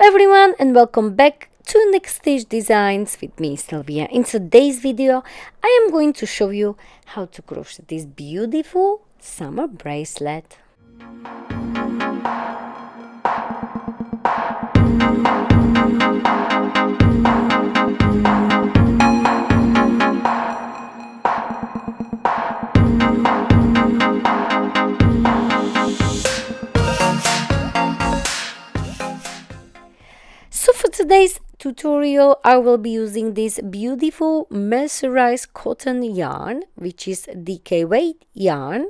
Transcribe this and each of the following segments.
everyone, and welcome back to Next Stitch Designs with me, Sylvia. In today's video I am going to show you how to crochet this beautiful summer bracelet. So for today's tutorial, I will be using this beautiful mercerized cotton yarn, which is DK weight yarn.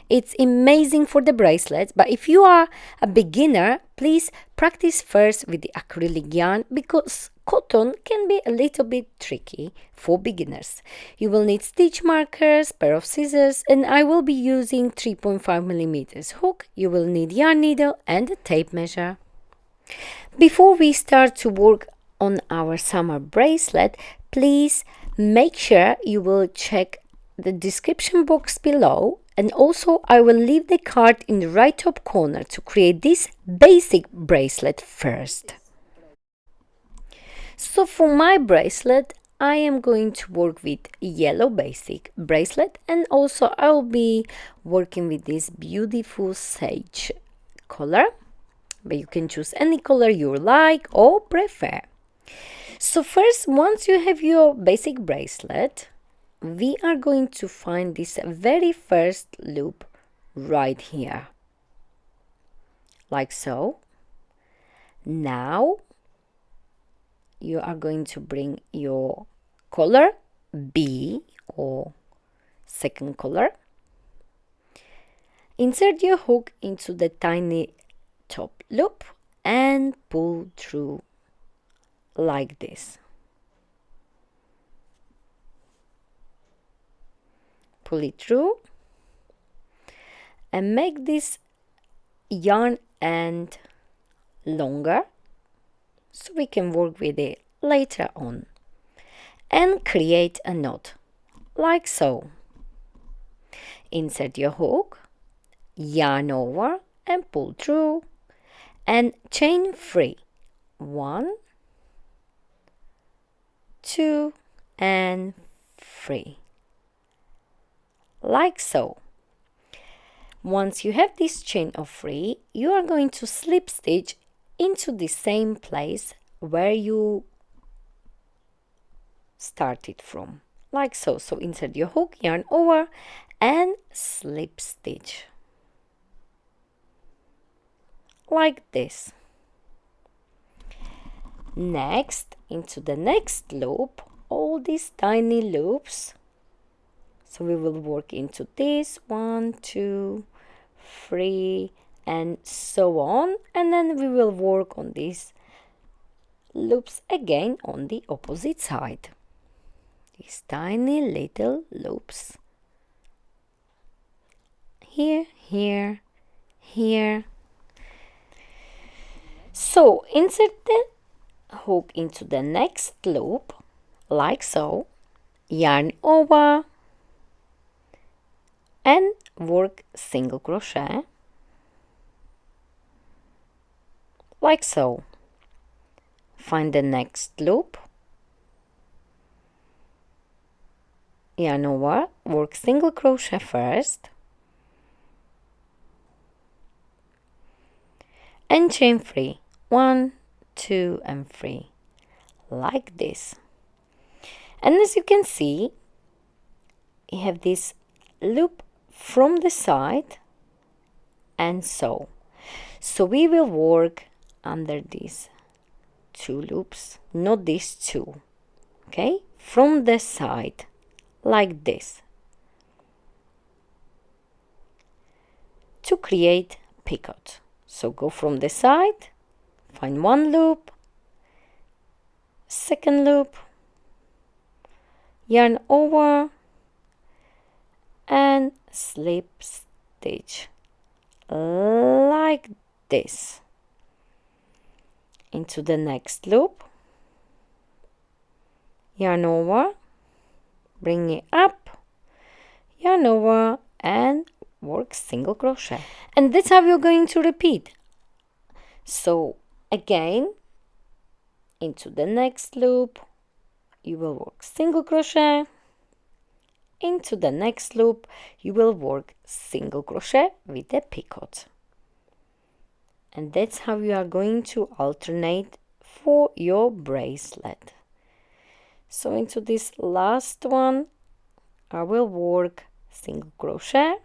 It's amazing for the bracelets, but if you are a beginner, please practice first with the acrylic yarn because cotton can be a little bit tricky for beginners. You will need stitch markers, pair of scissors, and I will be using 3.5mm hook. You will need yarn needle and a tape measure. Before we start to work on our summer bracelet, please make sure you will check the description box below, and also I will leave the card in the right top corner to create this basic bracelet first. So for my bracelet, I am going to work with yellow basic bracelet, and also I will be working with this beautiful sage color. But you can choose any color you like or prefer. So first, once you have your basic bracelet, we are going to find this very first loop right here, like so. Now you are going to bring your color B or second color, insert your hook into the tiny top loop and pull through like this. Pull it through and make this yarn end longer so we can work with it later on, and create a knot like so. Insert your hook, yarn over and pull through and chain 3. 1, 2 and 3, like so. Once you have this chain of 3, you are going to slip stitch into the same place where you started from, like so. So insert your hook, yarn over and slip stitch like this. Next, into the next loop, all these tiny loops. So we will work into this 1, 2, 3 and so on, and then we will work on these loops again on the opposite side. These tiny little loops here, here, here. So insert the hook into the next loop like so, yarn over and work single crochet like so. Find the next loop, yarn over, work single crochet first and chain 3. 1, 2 and 3, like this. And as you can see, you have this loop from the side and so we will work under these 2 loops, not these 2, okay, from the side like this to create picot. So go from the side, find 1 loop, second loop, yarn over and slip stitch like this into the next loop, yarn over, bring it up, yarn over and work single crochet. And that's how you're going to repeat. So again, into the next loop, you will work single crochet, into the next loop, you will work single crochet with a picot. And that's how you are going to alternate for your bracelet. So into this last one, I will work single crochet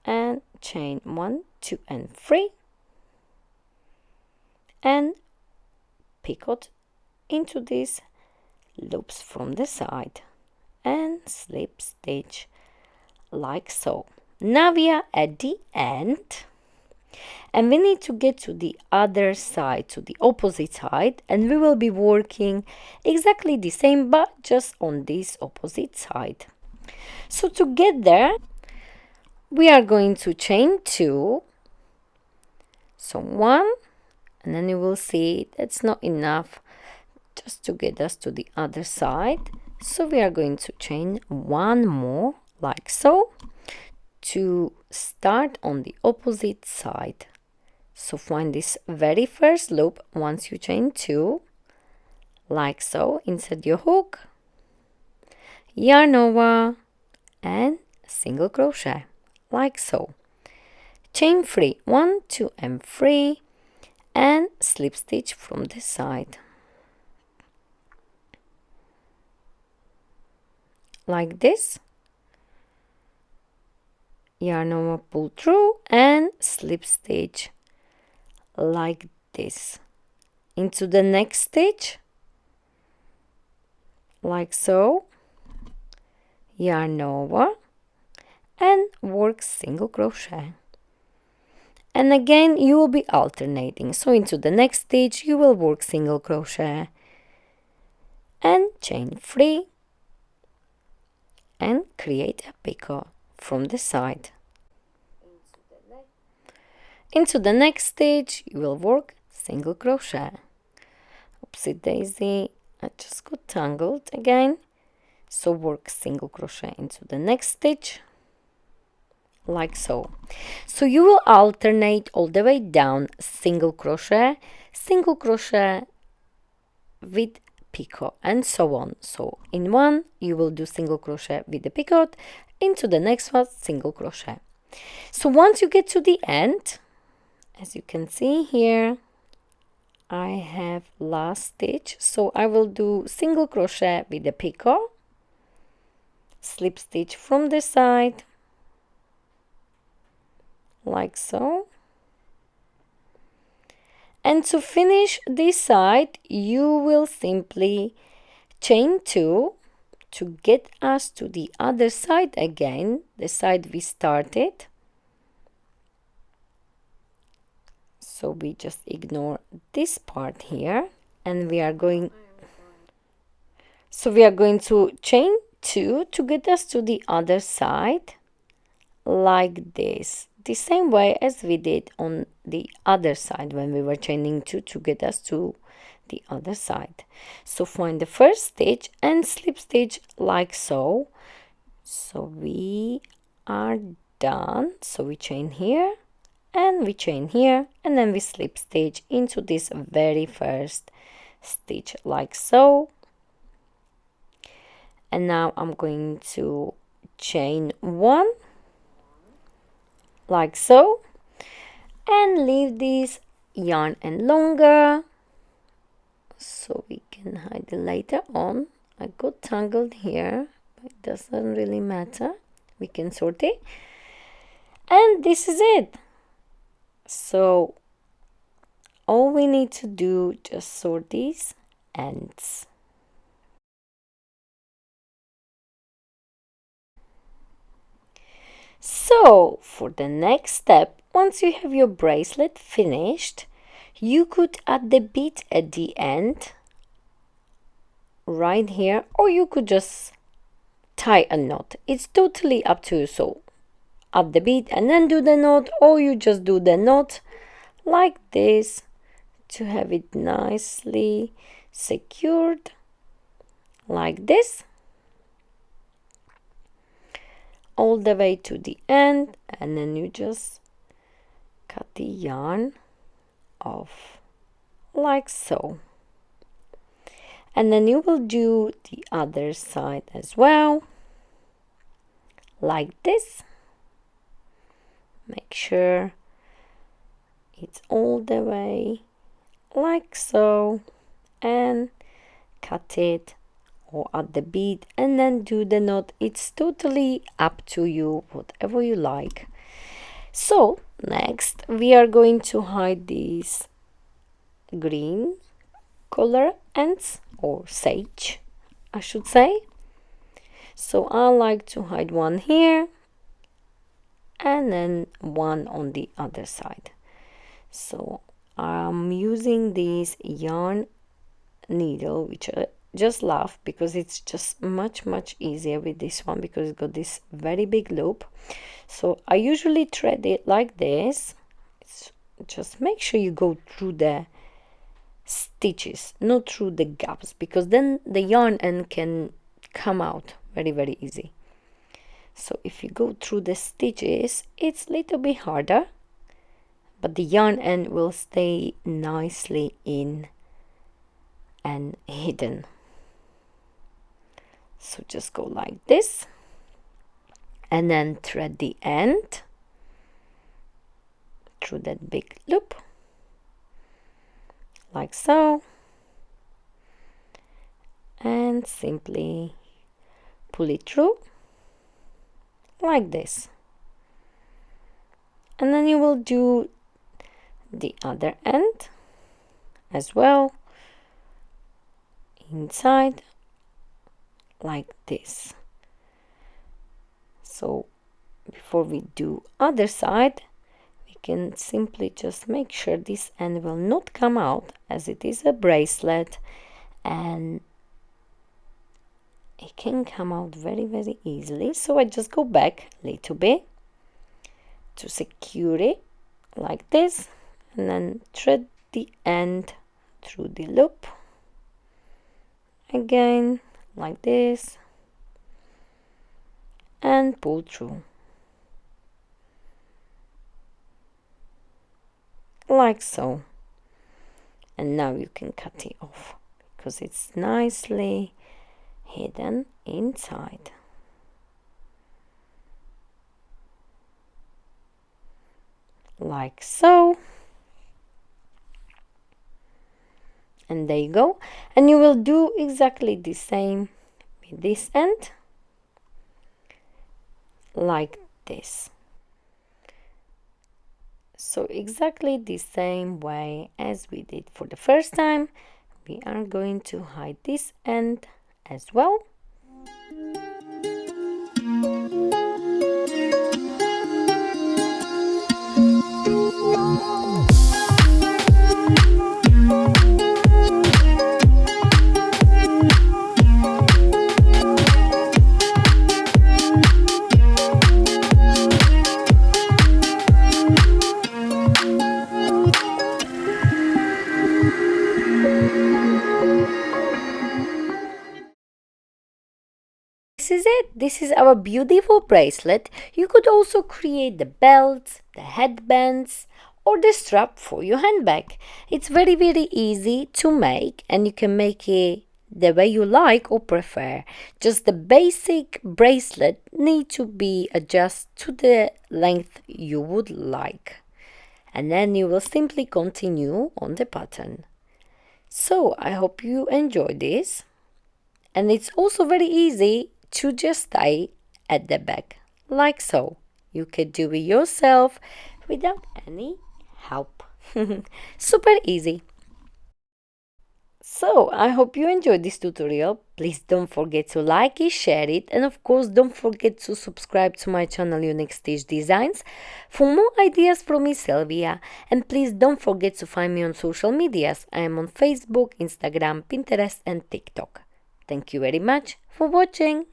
and chain 1, 2 and 3 and picot into these loops from the side and slip stitch like so. Now we are at the end and we need to get to the other side, to the opposite side, and we will be working exactly the same but just on this opposite side. So to get there, we are going to chain 2, so 1, and then you will see that's not enough just to get us to the other side. So we are going to chain 1 more like so to start on the opposite side. So find this very first loop once you chain 2 like so, insert your hook, yarn over and single crochet like so, chain 3, 1, 2 and 3 and slip stitch from the side like this, yarn over, pull through and slip stitch like this into the next stitch like so, yarn over and work single crochet. And again you will be alternating, so into the next stitch you will work single crochet and chain 3 and create a picot from the side. Into the next stitch you will work single crochet. Oopsie daisy, I just got tangled again. So work single crochet into the next stitch like so. So you will alternate all the way down single crochet with picot and so on. So in one you will do single crochet with the picot, into the next one single crochet. So once you get to the end, as you can see here, I have last stitch, so I will do single crochet with the picot, slip stitch from the side like so, and to finish this side you will simply chain 2 to get us to the other side again, the side we started. So we just ignore this part here and we are going to chain 2 to get us to the other side like this, the same way as we did on the other side when we were chaining 2 to get us to the other side. So find the first stitch and slip stitch like so. So we are done. So we chain here and we chain here and then we slip stitch into this very first stitch like so. And now I'm going to chain 1 like so and leave this yarn end longer so we can hide it later on. I got tangled here, but it doesn't really matter, we can sort it, and this is it. So all we need to do, just sort these ends. So for the next step, once you have your bracelet finished, you could add the bead at the end right here, or you could just tie a knot. It's totally up to you. So add the bead and then do the knot, or you just do the knot like this to have it nicely secured like this all the way to the end, and then you just cut the yarn off like so. And then you will do the other side as well, like this. Make sure it's all the way like so, and cut it or add the bead and then do the knot. It's totally up to you, whatever you like. So next we are going to hide these green color ends, or sage I should say. So I like to hide one here and then one on the other side. So I'm using this yarn needle, which I just love because it's just much easier with this one, because it's got this very big loop. So I usually thread it like this. Just make sure you go through the stitches, not through the gaps, because then the yarn end can come out very easy. So if you go through the stitches, it's a little bit harder, but the yarn end will stay nicely in and hidden. So just go like this and then thread the end through that big loop like so, and simply pull it through like this. And then you will do the other end as well, inside like this. So before we do other side, we can simply just make sure this end will not come out, as it is a bracelet and it can come out very easily. So I just go back a little bit to secure it like this, and then thread the end through the loop again like this and pull through like so. And now you can cut it off because it's nicely hidden inside. Like so. And there you go. And you will do exactly the same with this end, like this. So exactly the same way as we did for the first time, we are going to hide this end as well. This is it. This is our beautiful bracelet. You could also create the belts, the headbands, or the strap for your handbag. It's very easy to make, and you can make it the way you like or prefer. Just the basic bracelet need to be adjusted to the length you would like. And then you will simply continue on the pattern. So I hope you enjoyed this. And it's also very easy to just tie at the back, like so. You can do it yourself without any help. Super easy. So I hope you enjoyed this tutorial. Please don't forget to like it, share it, and of course don't forget to subscribe to my channel Unique Stitch Designs for more ideas from me, Sylvia. And please don't forget to find me on social medias. I am on Facebook, Instagram, Pinterest and TikTok. Thank you very much for watching.